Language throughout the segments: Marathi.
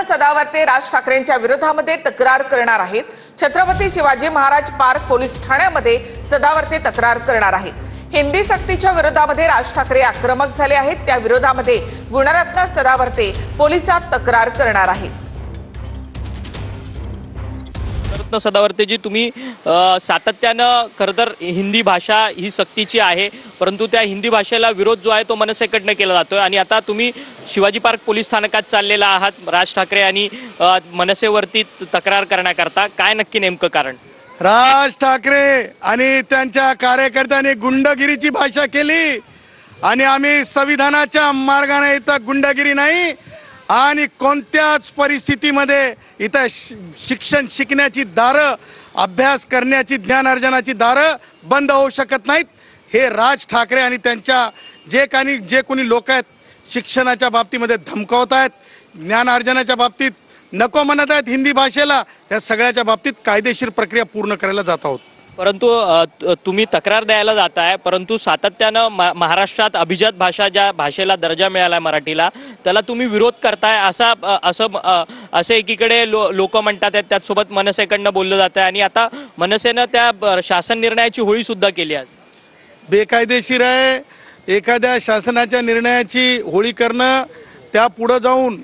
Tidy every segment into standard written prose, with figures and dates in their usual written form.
गुणरत्न सदावर्ते राज ठाकरेंच्या विरोधामध्ये तक्रार करणार आहेत। छत्रपती शिवाजी महाराज पार्क पोलीस ठाण्यामध्ये सदावर्ते तक्रार करणार आहेत। हिंदी सक्तीच्या विरोधामध्ये राज ठाकरे आक्रमक झाले आहेत, त्या विरोधामध्ये गुणरत्न सदावर्ते पोलिसात तक्रार करणार आहेत। गुणरत्न सदावर्तेजी, तुम्ही सातत्यानं खरं तर हिंदी भाषा ही सक्तीची आहे, परंतु त्या हिंदी भाषेला विरोध जो आहे तो मनसेकडनं केला जातोय आणि आता तुम्ही शिवाजी पार्क पोलीस स्थानकात चाललेला आहात राज ठाकरे आणि मनसेवरती तक्रार करण्याकरता। काय नक्की नेमकं कारण? राज ठाकरे आणि त्यांच्या कार्यकर्त्यांनी गुंडगिरीची भाषा केली आणि आम्ही संविधानाच्या मार्गाने इथं गुंडगिरी नाही आणि कोणत्याच परिस्थितीमध्ये इथं शिक्षण शिकण्याची दारं, अभ्यास करण्याची, ज्ञान अर्जनाची दारं बंद होऊ शकत नाहीत। हे राज ठाकरे आणि त्यांच्या जे कोणी लोक आहेत शिक्षणाच्या बाबतीमध्ये धमकावत आहेत, ज्ञान अर्जनाच्या बाबतीत नको म्हणत आहेत हिंदी भाषेला, त्या सगळ्याच्या बाबतीत कायदेशीर प्रक्रिया पूर्ण करायला जात आहोत। परंतु तुम्ही तक्रार द्यायला जाताय, परंतु सातत्यानं महाराष्ट्रात अभिजात भाषा ज्या भाषेला दर्जा मिळाला मराठीला त्याला तुम्ही विरोध करताय असं एकीकडे लोक म्हणतात आहेत, त्याचसोबत मनसेकडनं बोललं जात आहे आणि आता मनसेनं त्या शासन निर्णयाची होळी सुद्धा केली आहे। बेकायदेशीर आहे एखाद्या शासनाच्या निर्णयाची होळी करणं। त्या पुढे जाऊन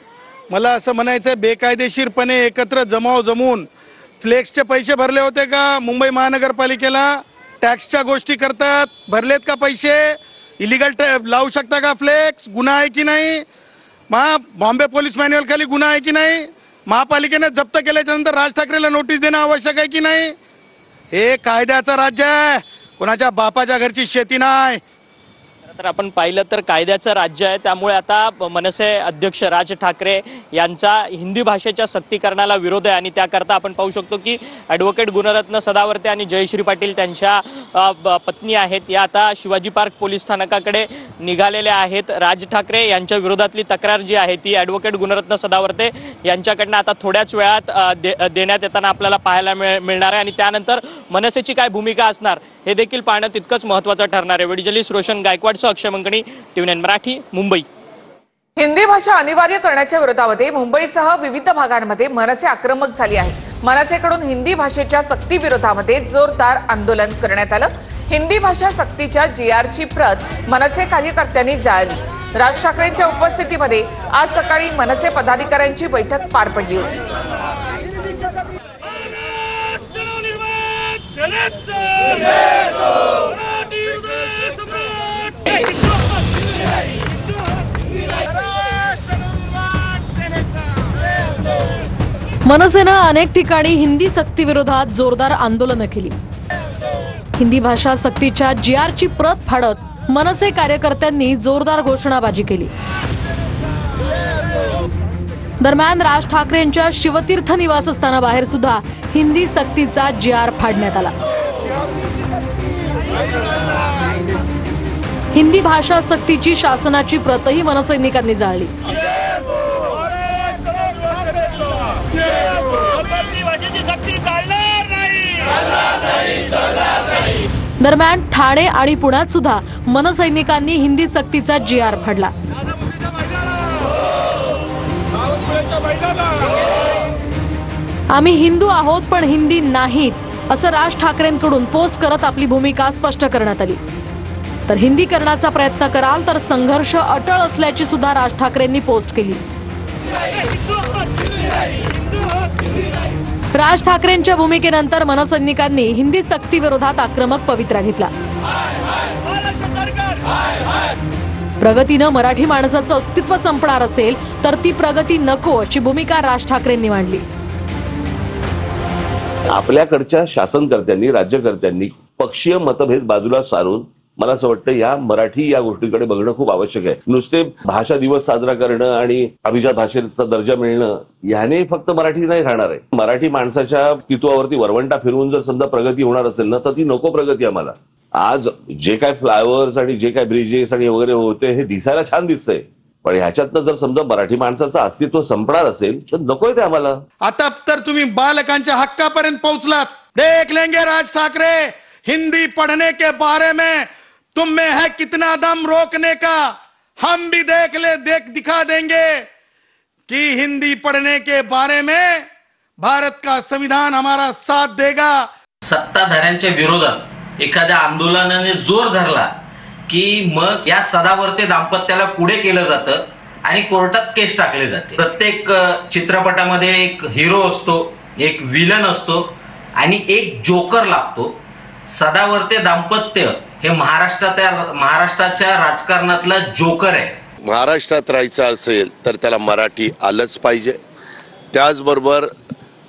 मला असं म्हणायचं आहे, बेकायदेशीरपणे एकत्र जमवून फ्लेक्सचे पैसे भरले होते का मुंबई महानगरपालिकेला? टॅक्सच्या गोष्टी करतात, भरलेत का पैसे? इलिगल लावू शकता का फ्लेक्स? गुन्हा आहे की नाही? बॉम्बे पोलीस मॅन्युअल खाली गुन्हा आहे की नाही? महापालिकेने जप्त केल्याच्या नंतर राज ठाकरेला नोटीस देणं आवश्यक आहे की नाही? हे कायद्याचं राज्य आहे, कोणाच्या बापाच्या घरची शेती नाही। तर आपण पाहिलं तर कायद्याचं राज्य आहे, त्यामुळे आता मनसे अध्यक्ष राज ठाकरे यांचा हिंदी भाषेच्या सक्तीकरणाला विरोध आहे आणि त्याकरता आपण पाहू शकतो की ॲडव्होकेट गुणरत्न सदावर्ते आणि जयश्री पाटील त्यांच्या पत्नी आहेत, या आता शिवाजी पार्क पोलीस स्थानकाकडे निघालेल्या आहेत। राज ठाकरे यांच्या विरोधातली तक्रार जी आहे ती ॲडव्होकेट गुणरत्न सदावर्ते यांच्याकडनं आता थोड्याच वेळात देण्यात येताना आपल्याला पाहायला मिळणार आहे आणि त्यानंतर मनसेची काय भूमिका असणार हे देखील पाहणं तितकंच महत्त्वाचं ठरणार आहे। व्हिडिओ रोशन गायकवाड, अक्षय मंगणी, TVN मराठी, मुंबई। हिंदी भाषा अनिवार्य करण्याच्या विरोधामध्ये मुंबईसह विविध भागांमध्ये मनसे आक्रमक झाली आहे। मनसेकडून हिंदी भाषेच्या सक्ती विरोधामध्ये जोरदार आंदोलन करण्यात आलं। हिंदी भाषा सक्तीच्या GRची प्रत मनसे कार्यकर्त्यांनी जाळली। राज ठाकरेंच्या उपस्थितीमध्ये आज सकाळी मनसे पदाधिकाऱ्यांची बैठक पार पडली होती। मनसेनं अनेक ठिकाणी हिंदी सक्ती विरोधात जोरदार आंदोलनं केली। हिंदी भाषा सक्तीच्या GRची प्रत फाडत मनसे कार्यकर्त्यांनी जोरदार घोषणाबाजी केली। दरम्यान राज ठाकरेंच्या शिवतीर्थ निवासस्थानाबाहेर सुद्धा हिंदी सक्तीचा GR फाडण्यात आला। हिंदी भाषा सक्तीची शासनाची प्रतही मनसैनिकांनी जाळली। दरम्यान ठाणे आणि पुण्यात सुद्धा मनसैनिकांनी हिंदी सक्तीचा GR फाडला। आम्ही हिंदू आहोत पण हिंदी नाहीत असं राज ठाकरेंकडून पोस्ट करत आपली भूमिका स्पष्ट करण्यात आली। तर हिंदीकरणाचा प्रयत्न कराल तर संघर्ष अटळ असल्याची सुद्धा राज ठाकरेंनी पोस्ट केली। राज ठाकरेंच्या भूमिकेनंतर मनसैनिकांनी हिंदी सक्ती विरोधात आक्रमक पवित्रा घेतला। प्रगतीनं मराठी माणसाचं अस्तित्व संपणार असेल तर ती प्रगती नको अशी भूमिका राज ठाकरेंनी मांडली। आपल्याकडच्या शासनकर्त्यांनी, राज्यकर्त्यांनी पक्षीय मतभेद बाजूला सारून मला असं वाटतं या मराठी या गोष्टीकडे बघणं खूप आवश्यक आहे। नुसते भाषा दिवस साजरा करणं आणि अभिजात भाषेचा दर्जा मिळणं याने फक्त मराठी नाही राहणार आहे। मराठी माणसाच्या अस्तित्वावरती वरवंटा फिरवून जर समजा प्रगती होणार असेल ना तर ती नको प्रगती आम्हाला। आज जे काय फ्लायओव्हर्स आणि जे काय ब्रिजेस आणि वगैरे होते हे दिसायला छान दिसतंय, पण ह्याच्यातनं जर समजा मराठी माणसाचं अस्तित्व संपणार असेल तर नकोय ते आम्हाला। आता तर तुम्ही बालकांच्या हक्कापर्यंत पोहोचलात। देख लेंगे राज ठाकरे, हिंदी पढ़ने के बारे में तुम में है कितना दम रोकने का, हम भी दिखा देंगे। कि हिंदी पढ़ने के बारे में भारत का संविधान हमारा साथ देगा। सत्ताधाऱ्यांच्या विरोधात एखाद्या आंदोलनाने जोर धरला की मग या सदावर्ते दाम्पत्याला पुढे केलं जातं आणि कोर्टात केस टाकले जाते। प्रत्येक चित्रपटामध्ये एक हिरो असतो, एक विलन असतो आणि एक जोकर लागतो। सदावर्ते दाम्पत्य हे महाराष्ट्राच्या राजकारणातला जोकर आहे। महाराष्ट्रात राहायचं असेल तर त्याला मराठी आलंच पाहिजे। त्याचबरोबर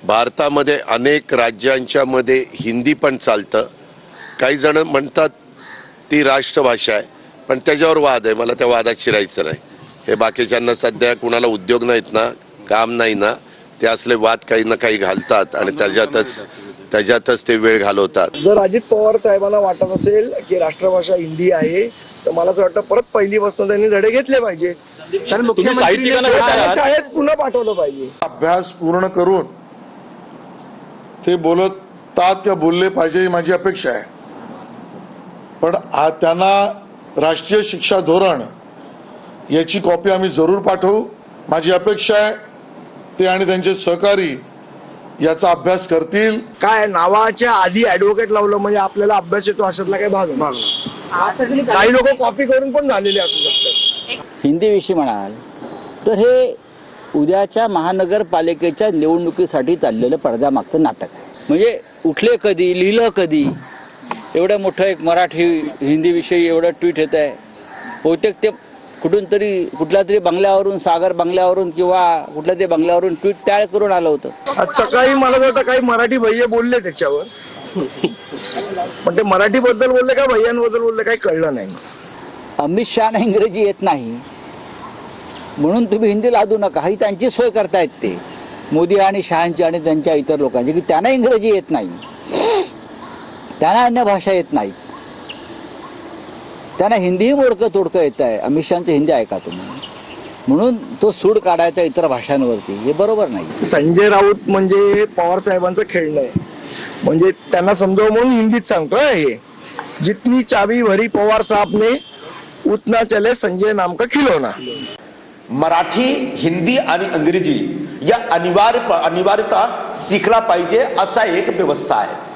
भारतामध्ये अनेक राज्यांच्या मध्ये हिंदी पण चालतं। काही जण म्हणतात ती राष्ट्रभाषा आहे, पण त्याच्यावर वाद आहे। मला त्या वादात शिरायचं नाही। हे बाकीच्यांना सध्या कुणाला उद्योग नाहीत ना, काम नाही ना, ते असले वाद काही ना काही घालतात आणि त्याच्यातच ते वेळ घालवतात। जर अजित पवार साहेबांना वाटत असेल की राष्ट्रभाषा हिंदी आहे तर मला असं वाटतं परत पहिलीपासून त्यांनी धडे घेतले पाहिजे, कारण मुख्यमंत्री शाळेत पुन्हा पाठवलं पाहिजे। अभ्यास पूर्ण करून ते बोलतात किंवा बोलले पाहिजे ही माझी अपेक्षा आहे। पण त्यांना राष्ट्रीय शिक्षा धोरण याची कॉपी आम्ही जरूर पाठवू। माझी अपेक्षा आहे ते आणि त्यांचे सहकारी याचा अभ्यास करतील। काय नावाच्या आधी ऍडव्होकेट लावलं म्हणजे आपल्याला अभ्यास येतो अशातला काही भाग नाही। काही लोक कॉपी करून पण झालेले असू शकतात। हिंदी विषयी म्हणाल तर हे उद्याच्या महानगरपालिकेच्या निवडणुकीसाठी चाललेलं पडद्यामागचं नाटक आहे। म्हणजे उठले कधी, लिहिलं कधी, एवढं मोठं एक मराठी हिंदी विषयी एवढं ट्विट येत आहे। बहुतेक ते कुठून तरी कुठल्या तरी बंगल्यावरून, सागर बंगल्यावरून किंवा कुठल्या तरी बंगल्यावरून ट्विट तयार करून आलं होतं। आज सकाळी मला वाटतं काही मराठी भैया बोलले त्याच्यावर, पण ते मराठी बद्दल बोलले का भैयांबद्दल बोलले काही कळलं नाही। अमित शहाना इंग्रजी येत नाही म्हणून तुम्ही हिंदी लादू नका, ही त्यांची सोय करतायत ते मोदी आणि शहांची आणि त्यांच्या इतर लोकांची, की त्यांना इंग्रजी येत नाही, त्यांना अन्य भाषा येत नाहीत, त्यांना हिंदीही मोडकं तोडकं येत आहे। अमित शहांचं हिंदी ऐका तुम्ही, म्हणून तो सूड काढायचा इतर भाषांवरती, हे बरोबर नाही। संजय राऊत म्हणजे पवार साहेबांचं खेळणं आहे, म्हणजे त्यांना समजावं म्हणून हिंदीत सांगतोय। हे जितनी चाबी भरी पवार साहब ने उतना चले संजय नाम का खिलौना। मराठी, हिंदी आणि इंग्रजी या अनिवार्यता शिकला पाहिजे असा एक व्यवस्था आहे।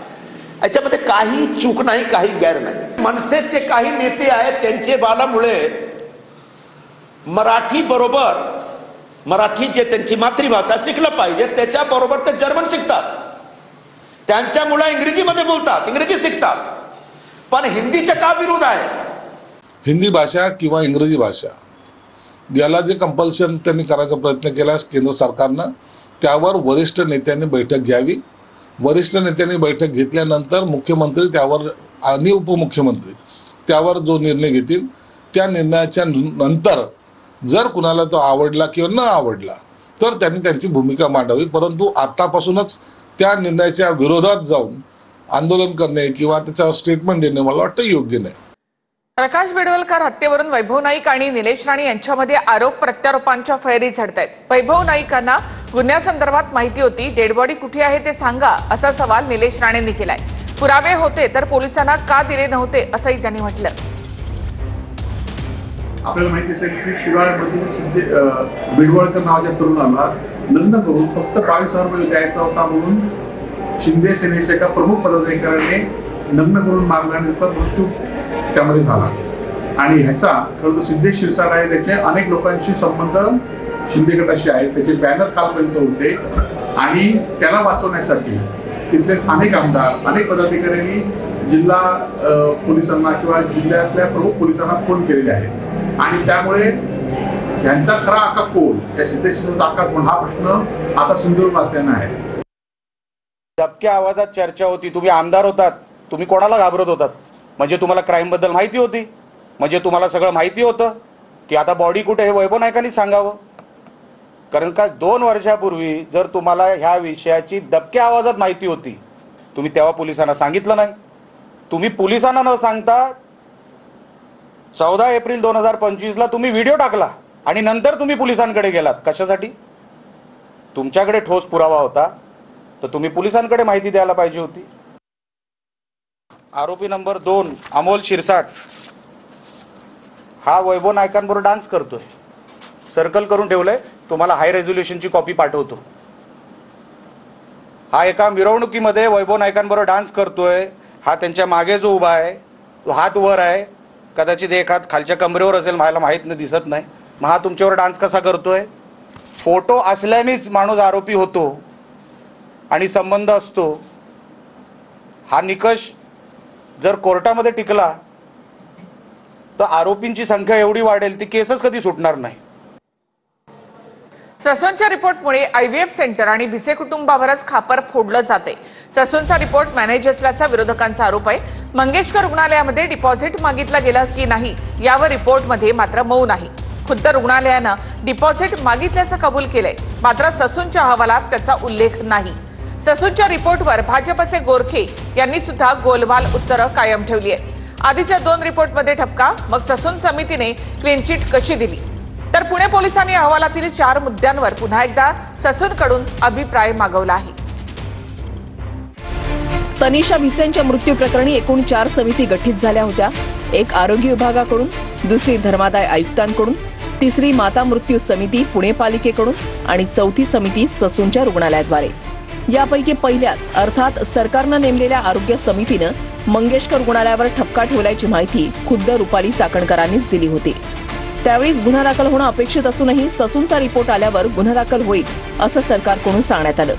याच्यामध्ये काही चूक नाही, काही गैर नाही। मनसेचे काही नेते आहेत त्यांचे बालामुळे मराठी बरोबर मराठी जे त्यांची मातृभाषा शिकलं पाहिजे त्याच्याबरोबर ते जर्मन शिकतात, त्यांच्या मुलं इंग्रजीमध्ये बोलतात, इंग्रजी शिकतात, पण हिंदीचा का विरोध आहे? हिंदी भाषा किंवा इंग्रजी भाषा याला जे कंपल्शन त्यांनी करायचा प्रयत्न केला केंद्र सरकारनं, त्यावर वरिष्ठ नेत्यांनी बैठक घ्यावी। वरिष्ठ नेत्यांनी बैठक घेतल्यानंतर मुख्यमंत्री त्यावर आणि उपमुख्यमंत्री त्यावर जो निर्णय घेतील त्या निर्णयाच्या नंतर जर कुणाला तो आवडला किंवा न आवडला तर त्यांनी त्यांची भूमिका मांडावी। परंतु आतापासूनच त्या निर्णयाच्या विरोधात जाऊन आंदोलन करणे किंवा त्याच्यावर स्टेटमेंट देणे मला वाटतं योग्य नाही। प्रकाश बेडवलकर हत्येवरून वैभव नाईक आणि निलेश राणे यांच्यामध्ये आरोप प्रत्यारोपांच्या फैरी झडतायत। वैभव नाईकांना गुन्ह्यासंदर्भात माहिती होती, डेड बॉडी कुठे आहे ते सांगा असा सवाल निलेश राणेंनी केलाय। पुरावे होते तर पोलिसांना का दिले नव्हते असंही त्यांनी म्हटलं। आपल्याला माहिती असेल की कुडाळमधील बेडवळकर नावाच्या तरुणाला लग्न करून फक्त 22,000 रुपये द्यायचा होता म्हणून शिंदे सेनेच्या एका प्रमुख पदाधिकाऱ्याने लग्न करून मारल्याने त्याचा मृत्यू त्यामध्ये झाला। आणि ह्याचा खरं तर सिद्धेश शिरसाट आहे, त्याचे अनेक लोकांशी संबंध शिंदे गटाशी आहेत, त्याचे बॅनर कालपर्यंत होते आणि त्याला वाचवण्यासाठी तिथले स्थानिक आमदार अनेक पदाधिकाऱ्यांनी जिल्हा पोलिसांना किंवा जिल्ह्यातल्या प्रमुख पोलिसांना फोन केलेले आहेत आणि त्यामुळे यांचा खरा आका कोण, या सिद्धेश शिरसाटचा आका कोण हा प्रश्न आता सिंधुदुर्गवासियांना आहे। दबक्या आवाजात चर्चा होती, तुम्ही आमदार होतात, तुम्ही कोणाला घाबरत होतात? म्हणजे तुम्हाला क्राईम बद्दल माहिती होती, म्हणजे तुम्हाला सगळं माहिती होतं की आता बॉडी कुठे हे वैभव नाईकांनी सांगावं। कारण का 2 वर्षापूर्वी जर तुम्हाला ह्या विषयाची दबक्या आवाजात माहिती होती, तुम्ही तेव्हा पोलिसांना सांगितलं नाही। तुम्ही पोलिसांना न सांगता 14 एप्रिल 2025ला तुम्ही व्हिडिओ टाकला आणि नंतर तुम्ही पोलिसांकडे गेलात। कशासाठी? तुमच्याकडे ठोस पुरावा होता तर तुम्ही पोलिसांकडे माहिती द्यायला पाहिजे होती। आरोपी नंबर 2 अमोल शिरसाट हा वैभव नाईकांबरोबर डान्स करतोय, सर्कल करून ठेवलंय। तुम्हाला हाय रेझोल्युशनची कॉपी पाठवतो. हा एका मिरवणुकीमध्ये वैभव नाईकांबरोबर डान्स करतोय. हा त्यांच्या मागे जो उभा आहे तो हात वर आहे, कदाचित एक हात खालच्या कमरेवर असेल, मला माहीत नाही, दिसत नाही. मग हा तुमच्यावर डान्स कसा करतोय? फोटो असल्यानेच माणूस आरोपी होतो आणि संबंध असतो. हा निकष जर कोर्टामध्ये टिकला तर आरोपींची संख्या एवढी वाढेल ती केसच कधी सुटणार नाही. ससूनच्या रिपोर्टमुळे IVF सेंटर आणि भिसे कुटुंबावरच खापर फोडलं जाते. ससूनचा रिपोर्ट मॅनेज असल्याचा विरोधकांचा आरोप आहे. मंगेशकर रुग्णालयामध्ये डिपॉझिट मागितलं गेलं की नाही यावर रिपोर्टमध्ये मात्र मौन आहे. खुद्द रुग्णालयानं डिपॉझिट मागितल्याचं कबूल केलंय, मात्र ससूनच्या अहवालात त्याचा उल्लेख नाही. ससूनच्या रिपोर्टवर भाजपचे गोरखे यांनी सुद्धा गोलमाल उत्तरं कायम ठेवली आहेत. आधीच्या 2 रिपोर्टमध्ये ठपका, मग ससून समितीने क्लीन चिट कशी दिली? तर पुणे पोलिसांनी अहवालातील 4 मुद्द्यांवर पुन्हा एकदा ससूनकडून अभिप्राय मागवला आहे. तनिषा भिसेंच्या मृत्यू प्रकरणी एकूण 4 समिती गठीत झाल्या होत्या. एक आरोग्य विभागाकडून, दुसरी धर्मादाय आयुक्तांकडून, तिसरी माता मृत्यू समिती पुणे पालिकेकडून आणि चौथी समिती ससूनच्या रुग्णालयाद्वारे. यापैकी पहिल्याच अर्थात सरकारनं नेमलेल्या आरोग्य समितीनं मंगेशकर रुग्णालयावर ठपका ठेवल्याची माहिती खुद्द रुपाली चाकणकरांनीच दिली होती. त्यावेळीच गुन्हा दाखल होणं अपेक्षित असूनही ससूनचा रिपोर्ट आल्यावर गुन्हा दाखल होईल असं सरकारकडून सांगण्यात आलं.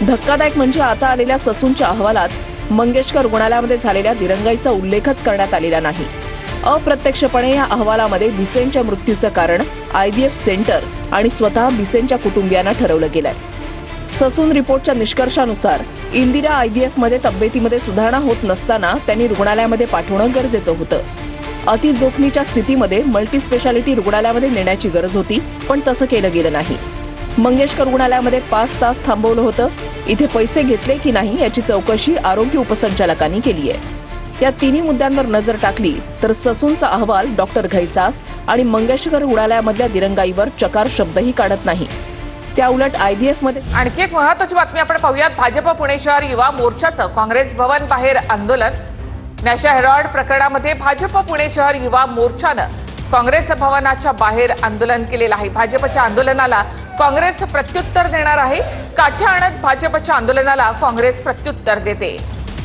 धक्कादायक म्हणजे आता आलेल्या ससूनच्या अहवालात मंगेशकर रुग्णालयामध्ये झालेल्या दिरंगाईचा उल्लेखच करण्यात आलेला नाही. अप्रत्यक्षपणे या अहवालामध्ये भिसेंच्या मृत्यूचं कारण IVF सेंटर आणि स्वतः भिसेंच्या कुटुंबियांना ठरवलं गेलंय. ससून रिपोर्टच्या निष्कर्षानुसार इंदिरा IVF मध्ये तब्येतीमध्ये सुधारणा होत नसताना त्यांनी रुग्णालयामध्ये पाठवणं गरजेचं होतं. अति जोखमीच्या स्थितीमध्ये मल्टी स्पेशालिटी रुग्णालयामध्ये नेण्याची गरज होती, पण तसं केलं गेलं नाही. मंगेशकर रुग्णालयामध्ये 5 तास थांबवलं होतं. इथे पैसे घेतले की नाही याची चौकशी आरोग्य उपसंचालकांनी केली आहे. या 3 मुद्द्यांवर नजर टाकली तर ससूनचा अहवाल डॉक्टर घैसास आणि मंगेशकर रुग्णालयामधल्या दिरंगाईवर चकार शब्दही काढत नाही. त्या उलट IVF मध्ये आणखी एक महत्त्वाची बातमी आपण पाहूयात. भाजप पुणे शहर युवा मोर्चाचं काँग्रेस भवन बाहेर आंदोलन. नॅशनल हेराल्ड प्रकरणामध्ये भाजप पुणे शहर युवा मोर्चानं काँग्रेस भवनाच्या बाहेर आंदोलन केलेलं आहे. भाजपच्या आंदोलनाला काँग्रेस प्रत्युत्तर देणार आहे. काठ्या आणत भाजपच्या आंदोलनाला काँग्रेस प्रत्युत्तर देते.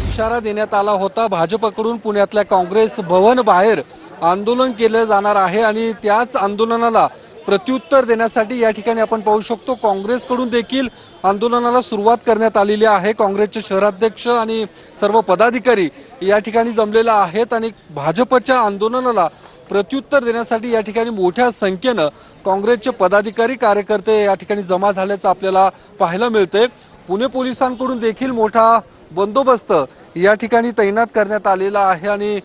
इशारा देण्यात आला होता. भाजपकडून पुण्यातल्या काँग्रेस भवन बाहेर आंदोलन केलं जाणार आहे आणि त्याच आंदोलनाला प्रत्युत्तर देण्यासाठी या ठिकाणी आपण पाहू शकतो काँग्रेसकडून देखील आंदोलनाला सुरुवात करण्यात आलेली आहे. काँग्रेसचे शहराध्यक्ष आणि सर्व पदाधिकारी या ठिकाणी जमलेले आहेत आणि भाजपच्या आंदोलनाला प्रत्युत्तर देण्यासाठी या ठिकाणी मोठ्या संख्येनं काँग्रेसचे पदाधिकारी कार्यकर्ते या ठिकाणी जमा झाल्याचं आपल्याला पाहायला मिळते. पुणे पोलिसांकडून देखील मोठा बंदोबस्त या ठिकाणी तैनात करण्यात आलेला आहे आणि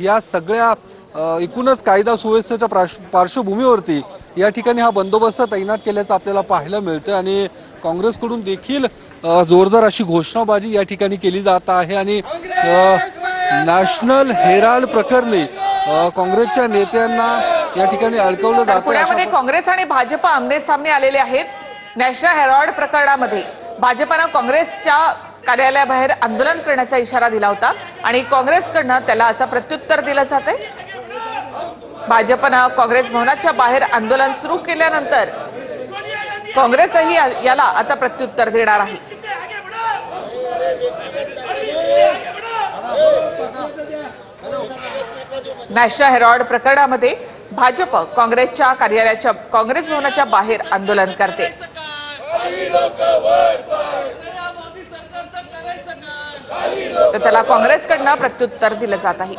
या सगळ्या एकूणच कायदा सुव्यवस्थेच्या पार्श्वभूमीवरती या ठिकाणी हा बंदोबस्त तैनात केल्याचं आपल्याला पाहायला मिळतं आणि काँग्रेसकडून देखील जोरदार अशी घोषणाबाजी या ठिकाणी केली जात आहे आणि नॅशनल हेराल्ड प्रकरणी काँग्रेसच्या नेत्यांना या ठिकाणी अडकवलं जातं. पुण्यामध्ये काँग्रेस आणि भाजप आमने सामने आलेले आहेत. नॅशनल हेराल्ड प्रकरणामध्ये भाजपनं काँग्रेसच्या कार्यालयाबाहेर आंदोलन करण्याचा इशारा दिला होता आणि काँग्रेसकडनं त्याला असं प्रत्युत्तर दिलं जातंय. भाजपनं काँग्रेस भवनाच्या बाहेर आंदोलन सुरू केल्यानंतर काँग्रेसही याला आता प्रत्युत्तर देणार आहे. नॅशनल हेराल्ड प्रकरणामध्ये भाजप काँग्रेसच्या कार्यालयाच्या काँग्रेस भवनाच्या बाहेर आंदोलन करते. तर त्याला काँग्रेसकडनं प्रत्युत्तर दिलं जात आहे.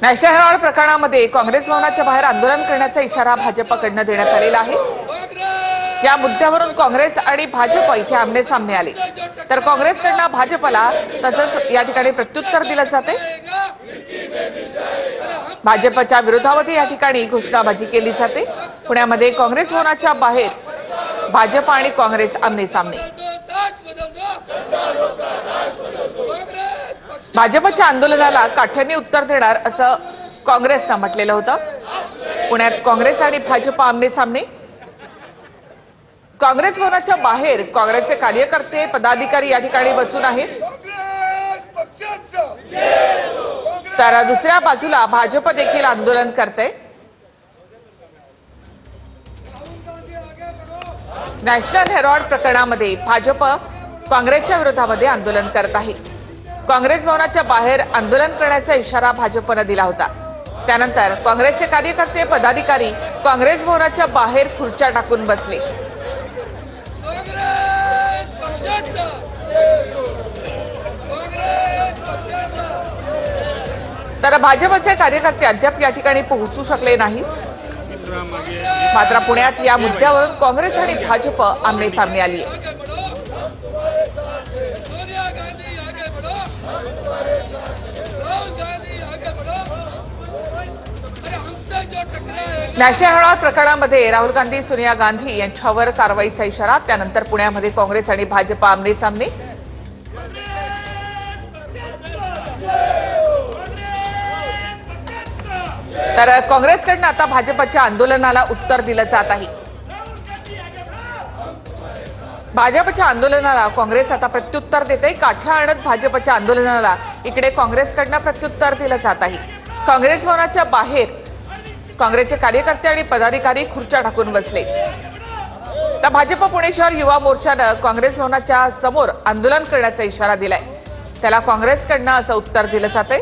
नॅशनल हेराल्ड प्रकरणामध्ये काँग्रेस भवनाच्या बाहेर आंदोलन करण्याचा इशारा भाजपकडनं देण्यात आलेला आहे. या मुद्द्यावरून काँग्रेस आणि भाजप इथे आमने सामने आले तर काँग्रेसकडनं भाजपला तसंच या ठिकाणी प्रत्युत्तर दिलं जाते. भाजपच्या विरोधामध्ये या ठिकाणी घोषणाबाजी केली जाते. पुण्यामध्ये काँग्रेस भवनाच्या बाहेर भाजप आणि काँग्रेस आमने सामने. भाजपच्या आंदोलनाला काठ्याने उत्तर देणार असं काँग्रेसनं म्हटलेलं होतं. पुण्यात काँग्रेस आणि भाजप आमने सामने. काँग्रेस भवनाच्या बाहेर काँग्रेसचे कार्यकर्ते पदाधिकारी या ठिकाणी बसून आहेत. तर दुसऱ्या बाजूला भाजप देखील आंदोलन करते। नॅशनल हेरॉल्ड प्रकरणामध्ये भाजप काँग्रेसच्या विरोधामध्ये आंदोलन करत आहे। काँग्रेस भवनाच्या बाहेर आंदोलन करण्याचा इशारा भाजपनं दिला होता। त्यानंतर काँग्रेसचे कार्यकर्ते पदाधिकारी काँग्रेस भवनाच्या बाहेर खुर्च्या टाकून बसले। तर भाजपचे कार्यकर्ते अद्याप या ठिकाणी पोहोचू शकले नाही। मात्र पुण्यात या मुद्द्यावरून काँग्रेस आणि भाजप आमने सामने आली आहे। नॅशनल हेरॉल्ड प्रकरणामध्ये राहुल गांधी सोनिया गांधी यांच्यावर कारवाईचा इशारा। त्यानंतर पुण्यामध्ये काँग्रेस आणि भाजप आमने सामने। तर काँग्रेसकडनं आता भाजपच्या आंदोलनाला उत्तर दिलं जात आहे। भाजपच्या आंदोलनाला काँग्रेस आता प्रत्युत्तर देते। काठ्या आणत भाजपच्या आंदोलनाला इकडे काँग्रेसकडनं प्रत्युत्तर दिलं जात आहे। काँग्रेस भवनाच्या बाहेर काँग्रेसचे कार्यकर्ते आणि पदाधिकारी खुर्च्या टाकून बसले। तर भाजप पुणे शहर युवा मोर्चानं काँग्रेस भवनाच्या समोर आंदोलन करण्याचा इशारा दिलाय। त्याला काँग्रेसकडनं असं उत्तर दिलं जातंय।